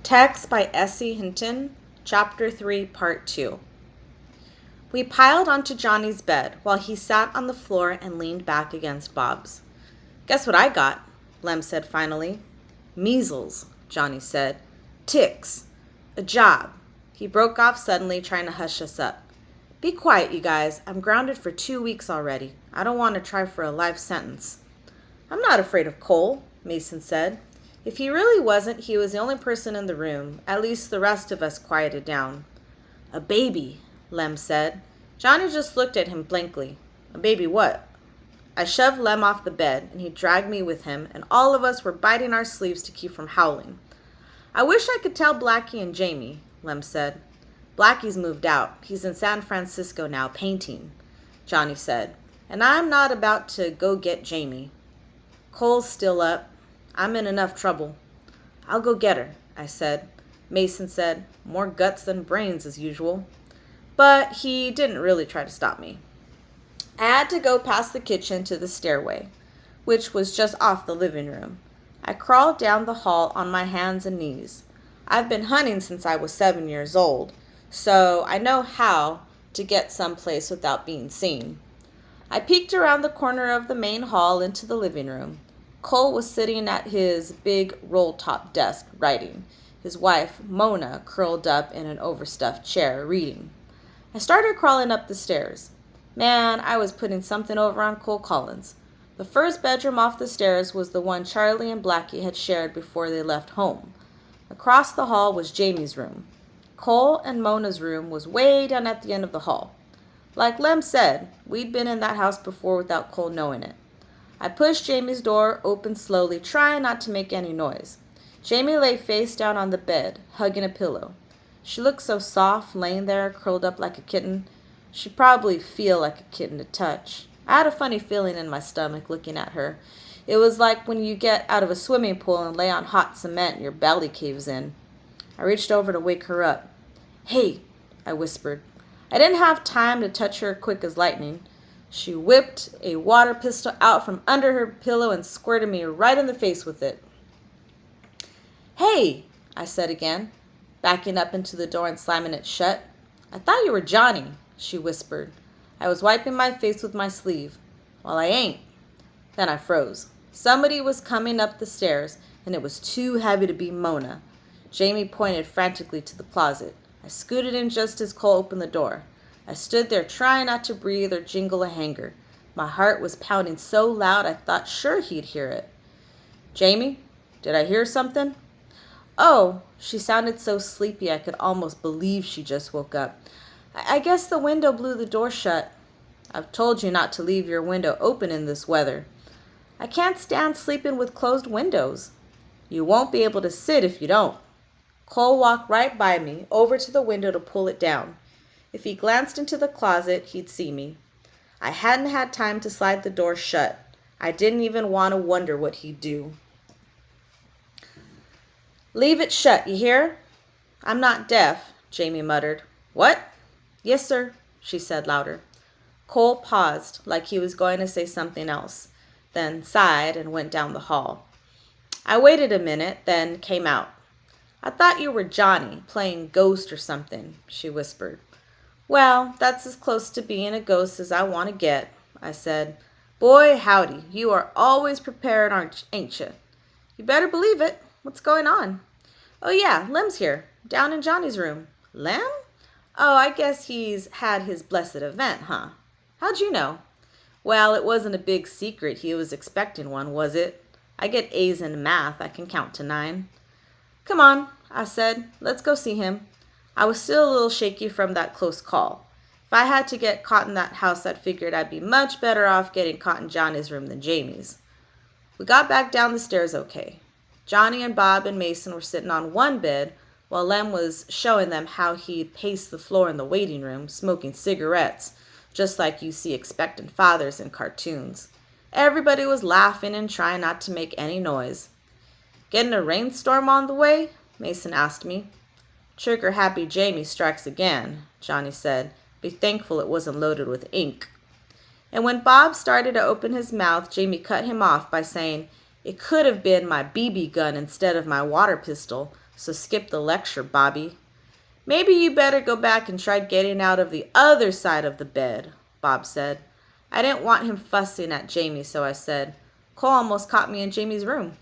Text by Hinton, Chapter 3, Part 2. We piled onto Johnny's bed while he sat on the floor and leaned back against Bob's. "Guess what I got?" Lem said finally. "Measles," Johnny said. "Ticks. A job." He broke off suddenly, trying to hush us up. "Be quiet, you guys. I'm grounded for 2 weeks already. I don't want to try for a life sentence." "I'm not afraid of Cole," Mason said. If he really wasn't, he was the only person in the room. At least the rest of us quieted down. "A baby," Lem said. Johnny just looked at him blankly. "A baby what?" I shoved Lem off the bed, and he dragged me with him, and all of us were biting our sleeves to keep from howling. "I wish I could tell Blackie and Jamie," Lem said. "Blackie's moved out. He's in San Francisco now, painting," Johnny said. "And I'm not about to go get Jamie. Cole's still up. I'm in enough trouble." "I'll go get her," I said. Mason said, "More guts than brains as usual." But he didn't really try to stop me. I had to go past the kitchen to the stairway, which was just off the living room. I crawled down the hall on my hands and knees. I've been hunting since I was 7 years old, so I know how to get someplace without being seen. I peeked around the corner of the main hall into the living room. Cole was sitting at his big roll-top desk, writing. His wife, Mona, curled up in an overstuffed chair, reading. I started crawling up the stairs. Man, I was putting something over on Cole Collins. The first bedroom off the stairs was the one Charlie and Blackie had shared before they left home. Across the hall was Jamie's room. Cole and Mona's room was way down at the end of the hall. Like Lem said, we'd been in that house before without Cole knowing it. I pushed Jamie's door open slowly, trying not to make any noise. Jamie lay face down on the bed, hugging a pillow. She looked so soft, laying there, curled up like a kitten. She'd probably feel like a kitten to touch. I had a funny feeling in my stomach looking at her. It was like when you get out of a swimming pool and lay on hot cement and your belly caves in. I reached over to wake her up. "Hey," I whispered. I didn't have time to touch her quick as lightning. She whipped a water pistol out from under her pillow and squirted me right in the face with it. "Hey," I said again, backing up into the door and slamming it shut. "I thought you were Johnny," she whispered. I was wiping my face with my sleeve. "Well, I ain't." Then I froze. Somebody was coming up the stairs, and it was too heavy to be Mona. Jamie pointed frantically to the closet. I scooted in just as Cole opened the door. I stood there trying not to breathe or jingle a hanger. My heart was pounding so loud I thought sure he'd hear it. "Jamie, did I hear something?" "Oh," she sounded so sleepy I could almost believe she just woke up. I guess the window blew the door shut." "I've told you not to leave your window open in this weather." "I can't stand sleeping with closed windows." "You won't be able to sit if you don't." Cole walked right by me, over to the window to pull it down. If he glanced into the closet, he'd see me. I hadn't had time to slide the door shut. I didn't even want to wonder what he'd do. "Leave it shut, you hear?" "I'm not deaf," Jamie muttered. "What?" "Yes, sir," she said louder. Cole paused, like he was going to say something else, then sighed and went down the hall. I waited a minute, then came out. "I thought you were Johnny, playing ghost or something," she whispered. "Well, that's as close to being a ghost as I want to get," I said. "Boy, howdy, you are always prepared, ain't you?" "You better believe it. What's going on?" "Oh yeah, Lem's here, down in Johnny's room." "Lem? Oh, I guess he's had his blessed event, huh? How'd you know?" "Well, it wasn't a big secret he was expecting one, was it? I get A's in math. I can count to 9. "Come on," I said. "Let's go see him." I was still a little shaky from that close call. If I had to get caught in that house, I'd figured I'd be much better off getting caught in Johnny's room than Jamie's. We got back down the stairs okay. Johnny and Bob and Mason were sitting on one bed, while Lem was showing them how he'd paced the floor in the waiting room, smoking cigarettes, just like you see expectant fathers in cartoons. Everybody was laughing and trying not to make any noise. "Getting a rainstorm on the way?" Mason asked me. "Trigger-happy Jamie strikes again," Johnny said. "Be thankful it wasn't loaded with ink." And when Bob started to open his mouth, Jamie cut him off by saying, "It could have been my BB gun instead of my water pistol, So skip the lecture, Bobby. Maybe you better go back and try getting out of the other side of the bed, Bob said. I didn't want him fussing at Jamie, so I said, Cole almost caught me in Jamie's room.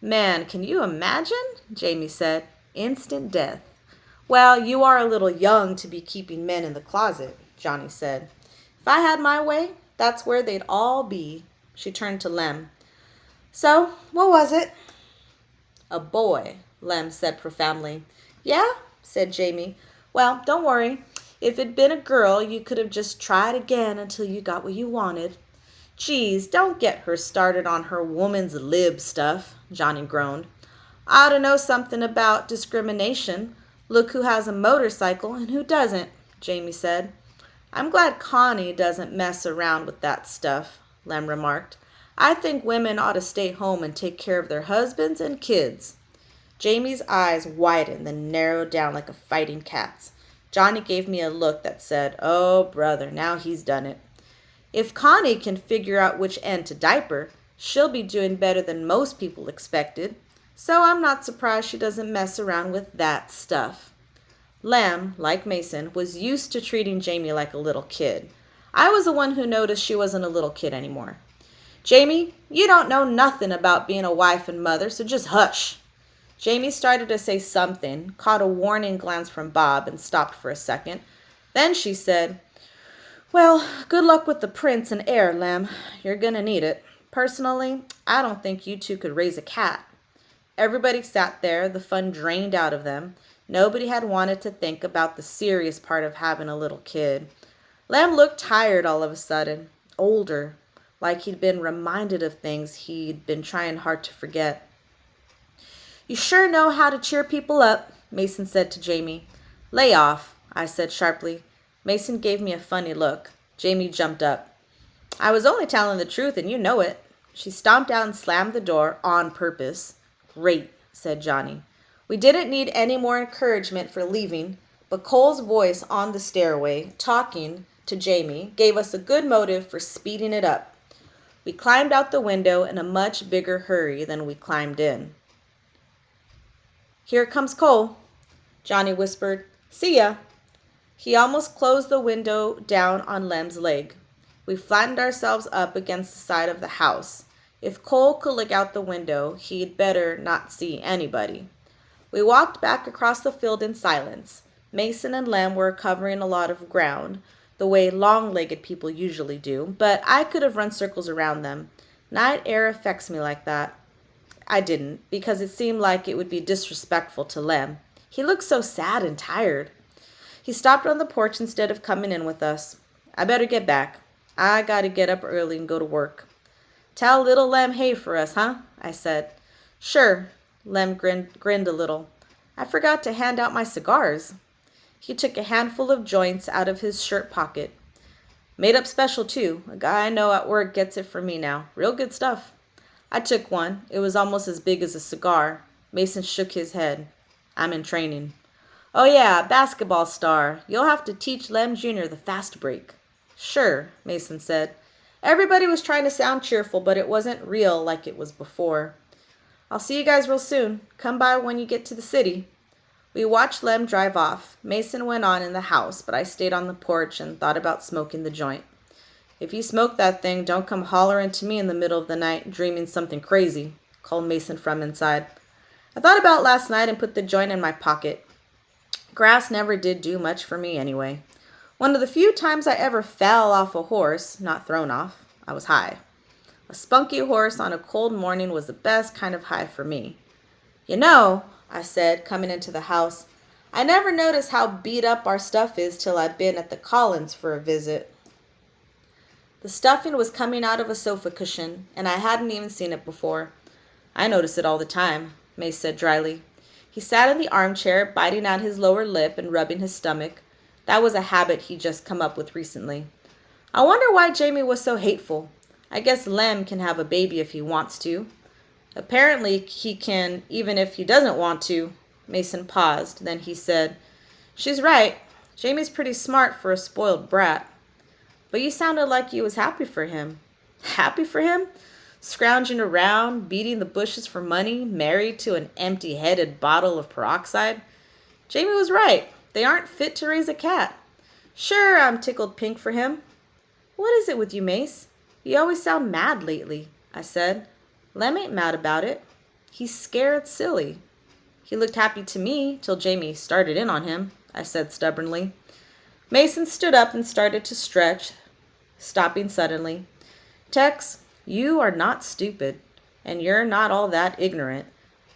Man, can you imagine? Jamie said. Instant death. Well, you are a little young to be keeping men in the closet, Johnny said. If I had my way, that's where they'd all be. She turned to Lem. So, what was it? A boy, Lem said profoundly. Yeah, said Jamie. Well, don't worry. If it'd been a girl, you could have just tried again until you got what you wanted. Geez, don't get her started on her woman's lib stuff, Johnny groaned. I ought to know something about discrimination. Look who has a motorcycle and who doesn't, Jamie said. I'm glad Connie doesn't mess around with that stuff, Lem remarked. I think women ought to stay home and take care of their husbands and kids. Jamie's eyes widened, then narrowed down like a fighting cat's. Johnny gave me a look that said, Oh, brother, now he's done it. If Connie can figure out which end to diaper, she'll be doing better than most people expected. So I'm not surprised she doesn't mess around with that stuff. Lem, like Mason, was used to treating Jamie like a little kid. I was the one who noticed she wasn't a little kid anymore. Jamie, you don't know nothing about being a wife and mother, so just hush. Jamie started to say something, caught a warning glance from Bob, and stopped for a second. Then she said, Well, good luck with the prince and heir, Lem. You're gonna need it. Personally, I don't think you two could raise a cat. Everybody sat there, the fun drained out of them. Nobody had wanted to think about the serious part of having a little kid. Lem looked tired all of a sudden, older, like he'd been reminded of things he'd been trying hard to forget. You sure know how to cheer people up, Mason said to Jamie. Lay off, I said sharply. Mason gave me a funny look. Jamie jumped up. I was only telling the truth, and you know it. She stomped out and slammed the door on purpose. Great, said Johnny. We didn't need any more encouragement for leaving, but Cole's voice on the stairway, talking to Jamie, gave us a good motive for speeding it up. We climbed out the window in a much bigger hurry than we climbed in. Here comes Cole, Johnny whispered. See ya. He almost closed the window down on Lem's leg. We flattened ourselves up against the side of the house. If Cole could look out the window, he'd better not see anybody. We walked back across the field in silence. Mason and Lem were covering a lot of ground, the way long-legged people usually do, but I could have run circles around them. Night air affects me like that. I didn't, because it seemed like it would be disrespectful to Lem. He looked so sad and tired. He stopped on the porch instead of coming in with us. I better get back. I gotta get up early and go to work. Tell little Lem hey for us, huh? I said. Sure. Lem grinned a little. I forgot to hand out my cigars. He took a handful of joints out of his shirt pocket. Made up special, too. A guy I know at work gets it from me now. Real good stuff. I took one. It was almost as big as a cigar. Mason shook his head. I'm in training. Oh yeah, basketball star. You'll have to teach Lem Jr. the fast break. Sure, Mason said. Everybody was trying to sound cheerful, but it wasn't real like it was before. I'll see you guys real soon. Come by when you get to the city. We watched Lem drive off. Mason went on in the house, but I stayed on the porch and thought about smoking the joint. If you smoke that thing, don't come hollering to me in the middle of the night dreaming something crazy, called Mason from inside. I thought about last night and put the joint in my pocket. Grass never did do much for me anyway. One of the few times I ever fell off a horse, not thrown off, I was high. A spunky horse on a cold morning was the best kind of high for me. You know, I said, coming into the house, I never noticed how beat up our stuff is till I'd been at the Collins for a visit. The stuffing was coming out of a sofa cushion, and I hadn't even seen it before. I notice it all the time, Mace said dryly. He sat in the armchair, biting out his lower lip and rubbing his stomach. That was a habit he'd just come up with recently. I wonder why Jamie was so hateful. I guess Lem can have a baby if he wants to. Apparently he can, even if he doesn't want to. Mason paused. Then he said, She's right. Jamie's pretty smart for a spoiled brat. But you sounded like you was happy for him. Happy for him? scrounging around, beating the bushes for money, married to an empty-headed bottle of peroxide. Jamie was right. They aren't fit to raise a cat. Sure, I'm tickled pink for him. What is it with you, Mace? You always sound mad lately, I said. Lem ain't mad about it. He's scared silly. He looked happy to me till Jamie started in on him, I said stubbornly. Mason stood up and started to stretch, stopping suddenly. Tex, you are not stupid, and you're not all that ignorant.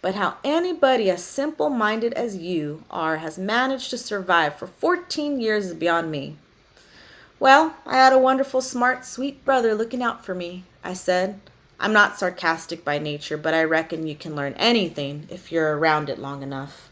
But how anybody as simple-minded as you are has managed to survive for 14 years is beyond me. Well, I had a wonderful, smart, sweet brother looking out for me, I said. I'm not sarcastic by nature, but I reckon you can learn anything if you're around it long enough.